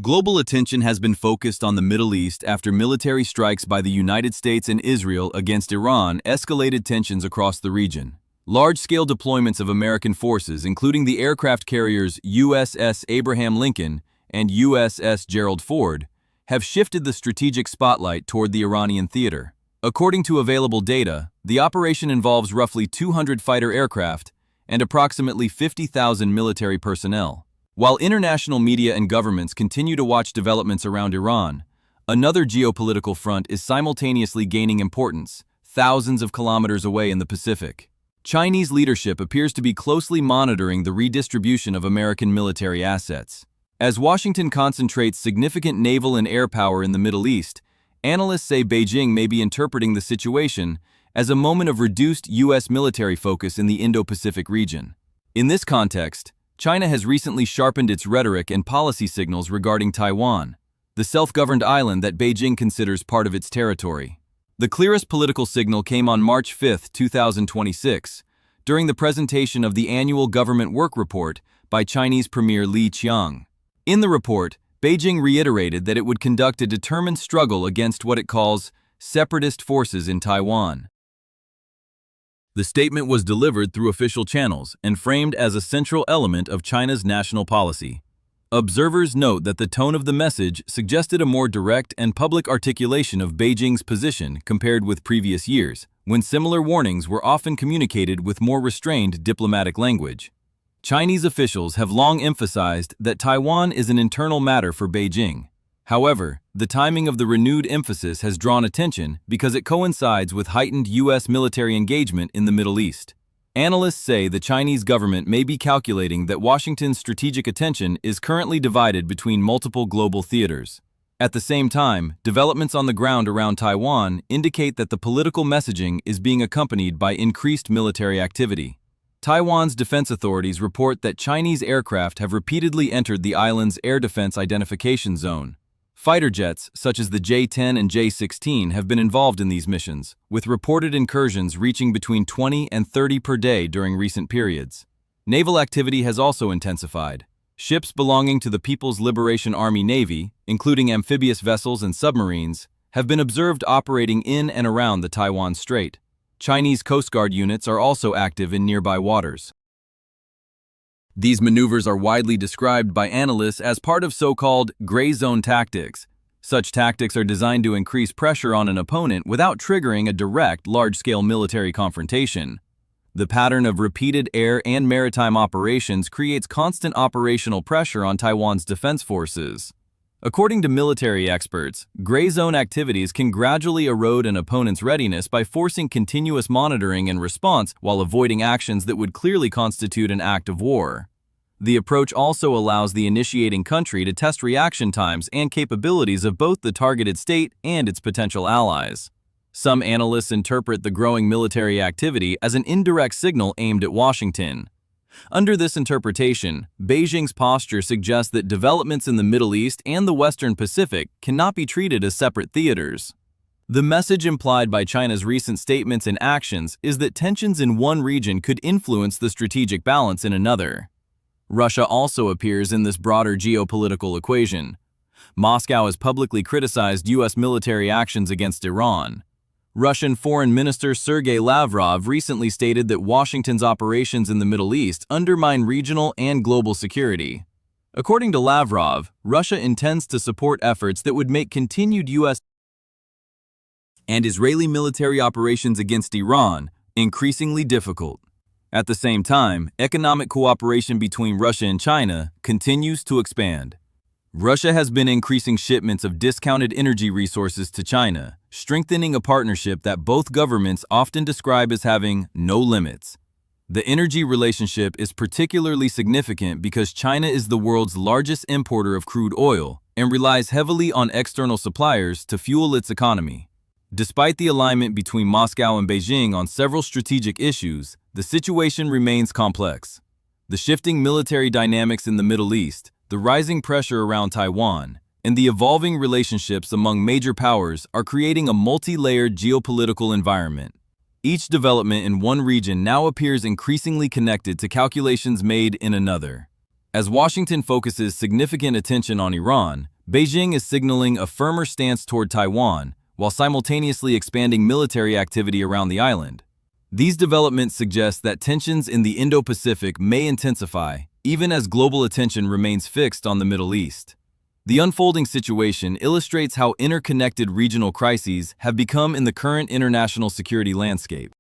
Global attention has been focused on the Middle East after military strikes by the United States and Israel against Iran escalated tensions across the region. Large-scale deployments of American forces, including the aircraft carriers USS Abraham Lincoln and USS Gerald Ford, have shifted the strategic spotlight toward the Iranian theater. According to available data, the operation involves roughly 200 fighter aircraft and approximately 50,000 military personnel. While international media and governments continue to watch developments around Iran, another geopolitical front is simultaneously gaining importance, thousands of kilometers away in the Pacific. Chinese leadership appears to be closely monitoring the redistribution of American military assets. As Washington concentrates significant naval and air power in the Middle East, analysts say Beijing may be interpreting the situation as a moment of reduced U.S. military focus in the Indo-Pacific region. In this context, China has recently sharpened its rhetoric and policy signals regarding Taiwan, the self-governed island that Beijing considers part of its territory. The clearest political signal came on March 5, 2026, during the presentation of the annual government work report by Chinese Premier Li Qiang. In the report, Beijing reiterated that it would conduct a determined struggle against what it calls separatist forces in Taiwan. The statement was delivered through official channels and framed as a central element of China's national policy. Observers note that the tone of the message suggested a more direct and public articulation of Beijing's position compared with previous years, when similar warnings were often communicated with more restrained diplomatic language. Chinese officials have long emphasized that Taiwan is an internal matter for Beijing. However, the timing of the renewed emphasis has drawn attention because it coincides with heightened U.S. military engagement in the Middle East. Analysts say the Chinese government may be calculating that Washington's strategic attention is currently divided between multiple global theaters. At the same time, developments on the ground around Taiwan indicate that the political messaging is being accompanied by increased military activity. Taiwan's defense authorities report that Chinese aircraft have repeatedly entered the island's air defense identification zone. Fighter jets, such as the J-10 and J-16, have been involved in these missions, with reported incursions reaching between 20 and 30 per day during recent periods. Naval activity has also intensified. Ships belonging to the People's Liberation Army Navy, including amphibious vessels and submarines, have been observed operating in and around the Taiwan Strait. Chinese Coast Guard units are also active in nearby waters. These maneuvers are widely described by analysts as part of so-called gray zone tactics. Such tactics are designed to increase pressure on an opponent without triggering a direct, large-scale military confrontation. The pattern of repeated air and maritime operations creates constant operational pressure on Taiwan's defense forces. According to military experts, gray zone activities can gradually erode an opponent's readiness by forcing continuous monitoring and response while avoiding actions that would clearly constitute an act of war. The approach also allows the initiating country to test reaction times and capabilities of both the targeted state and its potential allies. Some analysts interpret the growing military activity as an indirect signal aimed at Washington. Under this interpretation, Beijing's posture suggests that developments in the Middle East and the Western Pacific cannot be treated as separate theaters. The message implied by China's recent statements and actions is that tensions in one region could influence the strategic balance in another. Russia also appears in this broader geopolitical equation. Moscow has publicly criticized U.S. military actions against Iran. Russian Foreign Minister Sergei Lavrov recently stated that Washington's operations in the Middle East undermine regional and global security. According to Lavrov, Russia intends to support efforts that would make continued U.S. and Israeli military operations against Iran increasingly difficult. At the same time, economic cooperation between Russia and China continues to expand. Russia has been increasing shipments of discounted energy resources to China, strengthening a partnership that both governments often describe as having no limits. The energy relationship is particularly significant because China is the world's largest importer of crude oil and relies heavily on external suppliers to fuel its economy. Despite the alignment between Moscow and Beijing on several strategic issues, the situation remains complex. The shifting military dynamics in the Middle East, the rising pressure around Taiwan, and the evolving relationships among major powers are creating a multi-layered geopolitical environment. Each development in one region now appears increasingly connected to calculations made in another. As Washington focuses significant attention on Iran, Beijing is signaling a firmer stance toward Taiwan, while simultaneously expanding military activity around the island. These developments suggest that tensions in the Indo-Pacific may intensify, even as global attention remains fixed on the Middle East. The unfolding situation illustrates how interconnected regional crises have become in the current international security landscape.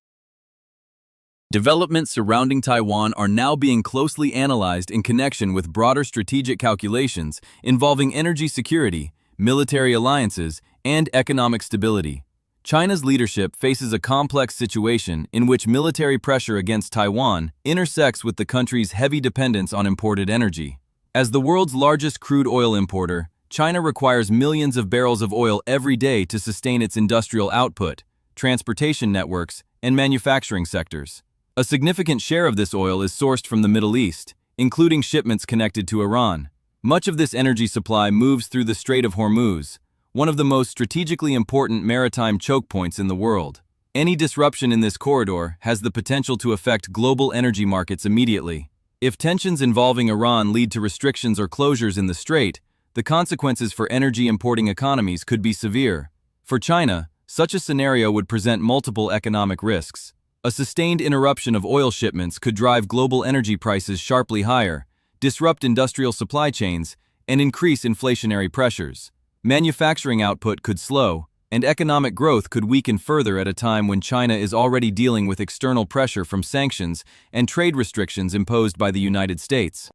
Developments surrounding Taiwan are now being closely analyzed in connection with broader strategic calculations involving energy security, military alliances, and economic stability. China's leadership faces a complex situation in which military pressure against Taiwan intersects with the country's heavy dependence on imported energy. As the world's largest crude oil importer, China requires millions of barrels of oil every day to sustain its industrial output, transportation networks, and manufacturing sectors. A significant share of this oil is sourced from the Middle East, including shipments connected to Iran. Much of this energy supply moves through the Strait of Hormuz, one of the most strategically important maritime choke points in the world. Any disruption in this corridor has the potential to affect global energy markets immediately. If tensions involving Iran lead to restrictions or closures in the strait, the consequences for energy importing economies could be severe. For China, such a scenario would present multiple economic risks. A sustained interruption of oil shipments could drive global energy prices sharply higher, disrupt industrial supply chains, and increase inflationary pressures. Manufacturing output could slow, and economic growth could weaken further at a time when China is already dealing with external pressure from sanctions and trade restrictions imposed by the United States.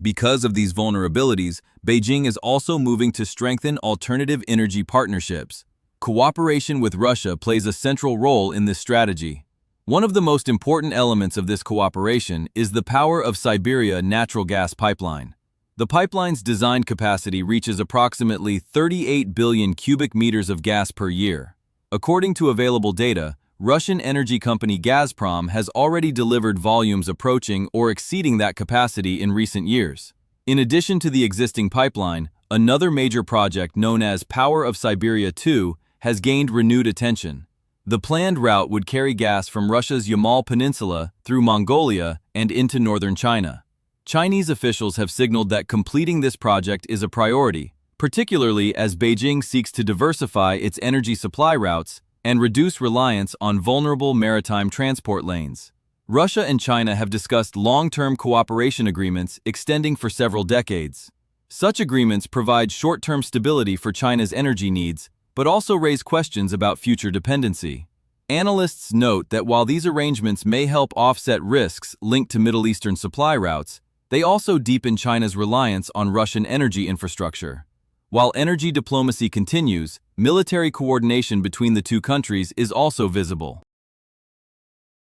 Because of these vulnerabilities, Beijing is also moving to strengthen alternative energy partnerships. Cooperation with Russia plays a central role in this strategy. One of the most important elements of this cooperation is the Power of Siberia natural gas pipeline. The pipeline's designed capacity reaches approximately 38 billion cubic meters of gas per year. According to available data, Russian energy company Gazprom has already delivered volumes approaching or exceeding that capacity in recent years. In addition to the existing pipeline, another major project known as Power of Siberia 2 has gained renewed attention. The planned route would carry gas from Russia's Yamal Peninsula through Mongolia and into northern China. Chinese officials have signaled that completing this project is a priority, particularly as Beijing seeks to diversify its energy supply routes and reduce reliance on vulnerable maritime transport lanes. Russia and China have discussed long-term cooperation agreements extending for several decades. Such agreements provide short-term stability for China's energy needs, but also raise questions about future dependency. Analysts note that while these arrangements may help offset risks linked to Middle Eastern supply routes, they also deepen China's reliance on Russian energy infrastructure. While energy diplomacy continues, military coordination between the two countries is also visible.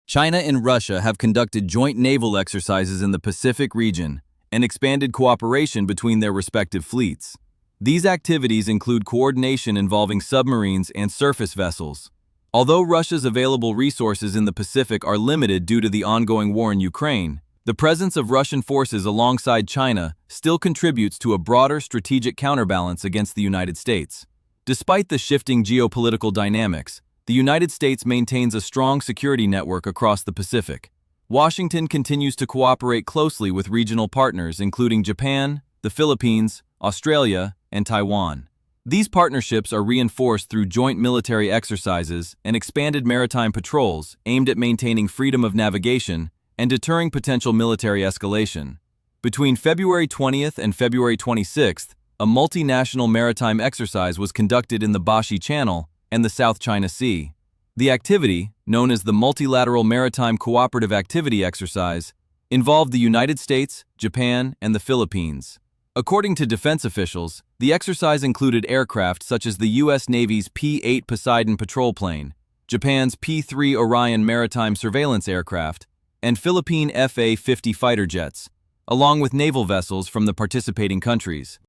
China and Russia have conducted joint naval exercises in the Pacific region and expanded cooperation between their respective fleets. These activities include coordination involving submarines and surface vessels. Although Russia's available resources in the Pacific are limited due to the ongoing war in Ukraine, the presence of Russian forces alongside China still contributes to a broader strategic counterbalance against the United States. Despite the shifting geopolitical dynamics, the United States maintains a strong security network across the Pacific. Washington continues to cooperate closely with regional partners including Japan, the Philippines, Australia, and Taiwan. These partnerships are reinforced through joint military exercises and expanded maritime patrols aimed at maintaining freedom of navigation and deterring potential military escalation. Between February 20th and February 26th, a multinational maritime exercise was conducted in the Bashi Channel and the South China Sea. The activity, known as the Multilateral Maritime Cooperative Activity Exercise, involved the United States, Japan, and the Philippines. According to defense officials, the exercise included aircraft such as the U.S. Navy's P-8 Poseidon patrol plane, Japan's P-3 Orion maritime surveillance aircraft, and Philippine Fa-50 fighter jets, along with naval vessels from the participating countries.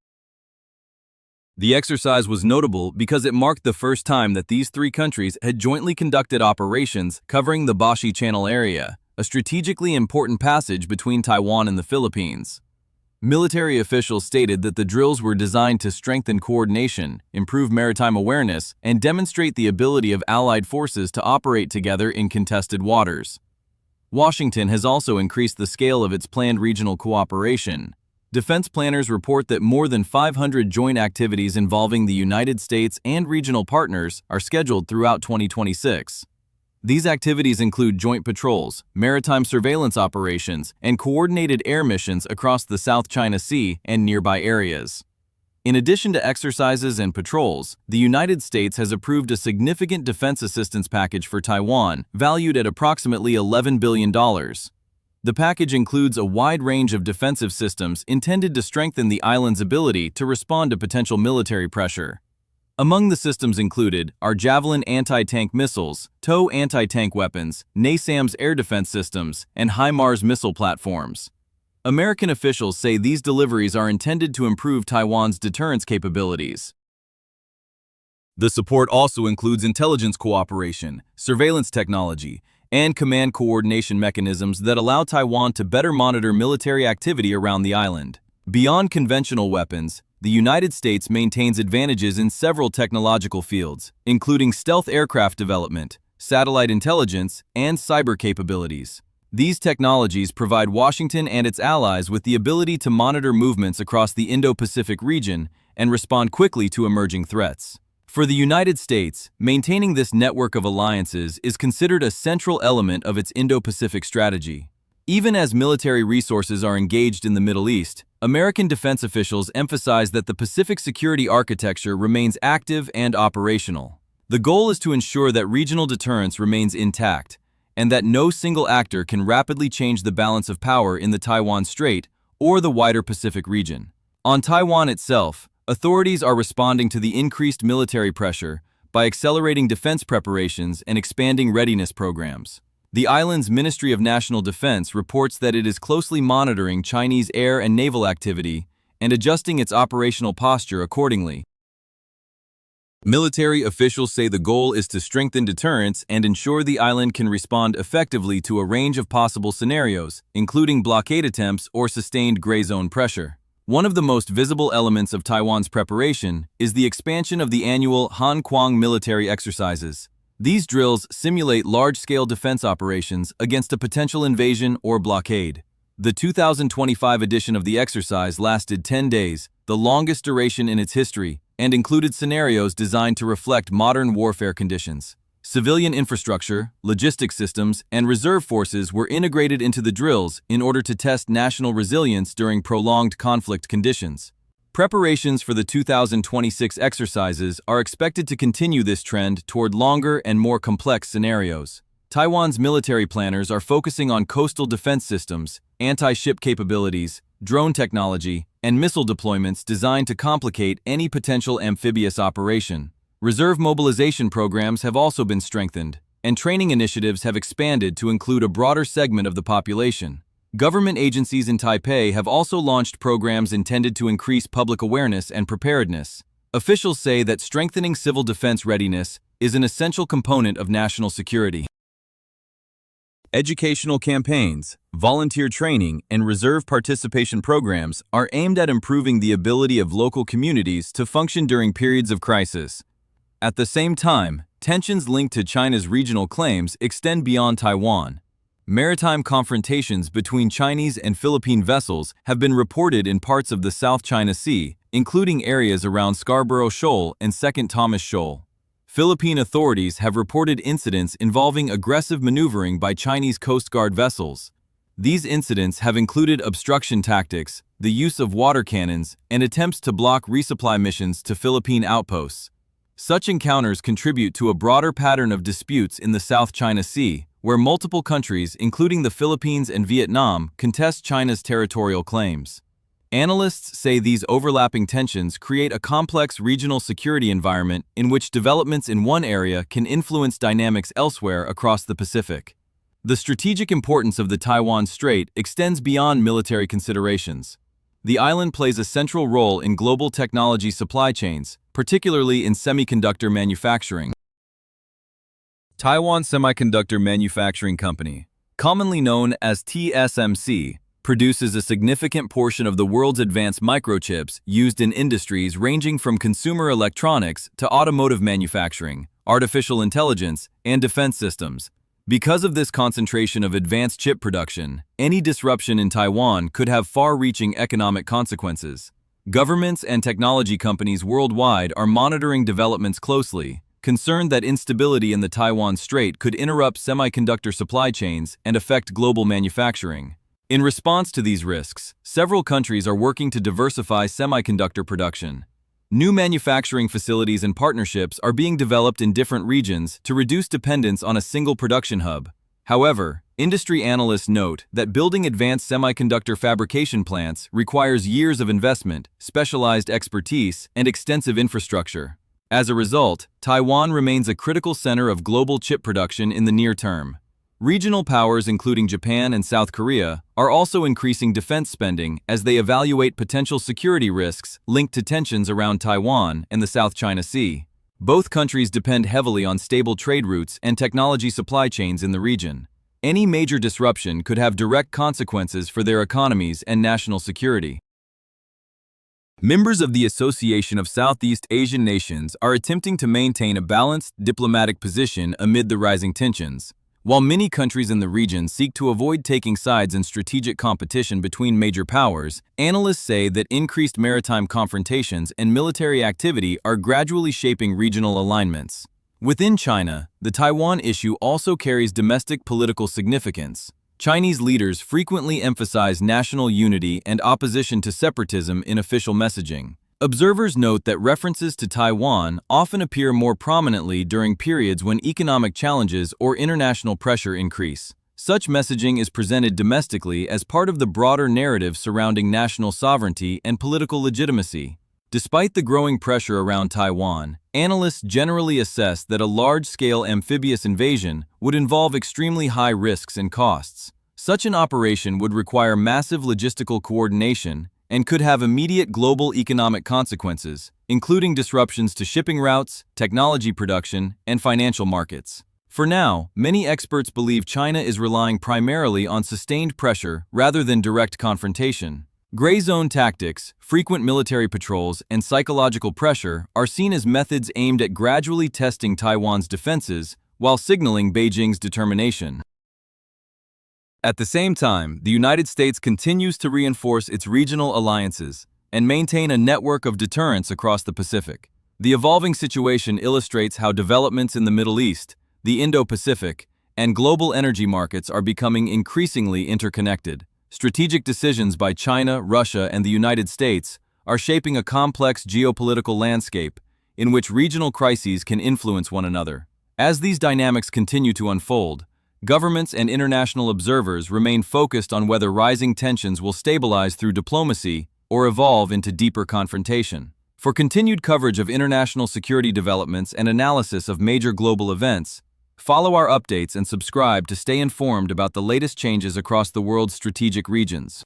The exercise was notable because it marked the first time that these three countries had jointly conducted operations covering the Bashi Channel area, a strategically important passage between Taiwan and the Philippines. Military officials stated that the drills were designed to strengthen coordination, improve maritime awareness, and demonstrate the ability of allied forces to operate together in contested waters. Washington has also increased the scale of its planned regional cooperation. Defense planners report that more than 500 joint activities involving the United States and regional partners are scheduled throughout 2026. These activities include joint patrols, maritime surveillance operations, and coordinated air missions across the South China Sea and nearby areas. In addition to exercises and patrols, the United States has approved a significant defense assistance package for Taiwan, valued at approximately $11 billion. The package includes a wide range of defensive systems intended to strengthen the island's ability to respond to potential military pressure. Among the systems included are Javelin anti-tank missiles, TOW anti-tank weapons, NASAMS air defense systems, and HIMARS missile platforms. American officials say these deliveries are intended to improve Taiwan's deterrence capabilities. The support also includes intelligence cooperation, surveillance technology, and command coordination mechanisms that allow Taiwan to better monitor military activity around the island. Beyond conventional weapons, the United States maintains advantages in several technological fields, including stealth aircraft development, satellite intelligence, and cyber capabilities. These technologies provide Washington and its allies with the ability to monitor movements across the Indo-Pacific region and respond quickly to emerging threats. For the United States, maintaining this network of alliances is considered a central element of its Indo-Pacific strategy. Even as military resources are engaged in the Middle East, American defense officials emphasize that the Pacific security architecture remains active and operational. The goal is to ensure that regional deterrence remains intact, and that no single actor can rapidly change the balance of power in the Taiwan Strait or the wider Pacific region. On Taiwan itself, authorities are responding to the increased military pressure by accelerating defense preparations and expanding readiness programs. The island's Ministry of National Defense reports that it is closely monitoring Chinese air and naval activity and adjusting its operational posture accordingly. Military officials say the goal is to strengthen deterrence and ensure the island can respond effectively to a range of possible scenarios, including blockade attempts or sustained gray zone pressure. One of the most visible elements of Taiwan's preparation is the expansion of the annual Han Kuang military exercises. These drills simulate large-scale defense operations against a potential invasion or blockade. The 2025 edition of the exercise lasted 10 days, the longest duration in its history, and included scenarios designed to reflect modern warfare conditions. Civilian infrastructure, logistics systems, and reserve forces were integrated into the drills in order to test national resilience during prolonged conflict conditions. Preparations for the 2026 exercises are expected to continue this trend toward longer and more complex scenarios. Taiwan's military planners are focusing on coastal defense systems, anti-ship capabilities, drone technology, and missile deployments designed to complicate any potential amphibious operation. Reserve mobilization programs have also been strengthened, and training initiatives have expanded to include a broader segment of the population. Government agencies in Taipei have also launched programs intended to increase public awareness and preparedness. Officials say that strengthening civil defense readiness is an essential component of national security. Educational campaigns, volunteer training, and reserve participation programs are aimed at improving the ability of local communities to function during periods of crisis. At the same time, tensions linked to China's regional claims extend beyond Taiwan. Maritime confrontations between Chinese and Philippine vessels have been reported in parts of the South China Sea, including areas around Scarborough Shoal and Second Thomas Shoal. Philippine authorities have reported incidents involving aggressive maneuvering by Chinese Coast Guard vessels. These incidents have included obstruction tactics, the use of water cannons, and attempts to block resupply missions to Philippine outposts. Such encounters contribute to a broader pattern of disputes in the South China Sea, where multiple countries, including the Philippines and Vietnam, contest China's territorial claims. Analysts say these overlapping tensions create a complex regional security environment in which developments in one area can influence dynamics elsewhere across the Pacific. The strategic importance of the Taiwan Strait extends beyond military considerations. The island plays a central role in global technology supply chains, particularly in semiconductor manufacturing. Taiwan Semiconductor Manufacturing Company, commonly known as TSMC, produces a significant portion of the world's advanced microchips used in industries ranging from consumer electronics to automotive manufacturing, artificial intelligence, and defense systems. Because of this concentration of advanced chip production, any disruption in Taiwan could have far-reaching economic consequences. Governments and technology companies worldwide are monitoring developments closely, concerned that instability in the Taiwan Strait could interrupt semiconductor supply chains and affect global manufacturing. In response to these risks, several countries are working to diversify semiconductor production. New manufacturing facilities and partnerships are being developed in different regions to reduce dependence on a single production hub. However, industry analysts note that building advanced semiconductor fabrication plants requires years of investment, specialized expertise, and extensive infrastructure. As a result, Taiwan remains a critical center of global chip production in the near term. Regional powers including Japan and South Korea are also increasing defense spending as they evaluate potential security risks linked to tensions around Taiwan and the South China Sea. Both countries depend heavily on stable trade routes and technology supply chains in the region. Any major disruption could have direct consequences for their economies and national security. Members of the Association of Southeast Asian Nations are attempting to maintain a balanced diplomatic position amid the rising tensions. While many countries in the region seek to avoid taking sides in strategic competition between major powers, analysts say that increased maritime confrontations and military activity are gradually shaping regional alignments. Within China, the Taiwan issue also carries domestic political significance. Chinese leaders frequently emphasize national unity and opposition to separatism in official messaging. Observers note that references to Taiwan often appear more prominently during periods when economic challenges or international pressure increase. Such messaging is presented domestically as part of the broader narrative surrounding national sovereignty and political legitimacy. Despite the growing pressure around Taiwan, analysts generally assess that a large-scale amphibious invasion would involve extremely high risks and costs. Such an operation would require massive logistical coordination and could have immediate global economic consequences, including disruptions to shipping routes, technology production, and financial markets. For now, many experts believe China is relying primarily on sustained pressure rather than direct confrontation. Gray zone tactics, frequent military patrols, and psychological pressure are seen as methods aimed at gradually testing Taiwan's defenses while signaling Beijing's determination. At the same time, the United States continues to reinforce its regional alliances and maintain a network of deterrence across the Pacific. The evolving situation illustrates how developments in the Middle East, the Indo-Pacific, and global energy markets are becoming increasingly interconnected. Strategic decisions by China, Russia, and the United States are shaping a complex geopolitical landscape in which regional crises can influence one another. As these dynamics continue to unfold, governments and international observers remain focused on whether rising tensions will stabilize through diplomacy or evolve into deeper confrontation. For continued coverage of international security developments and analysis of major global events, follow our updates and subscribe to stay informed about the latest changes across the world's strategic regions.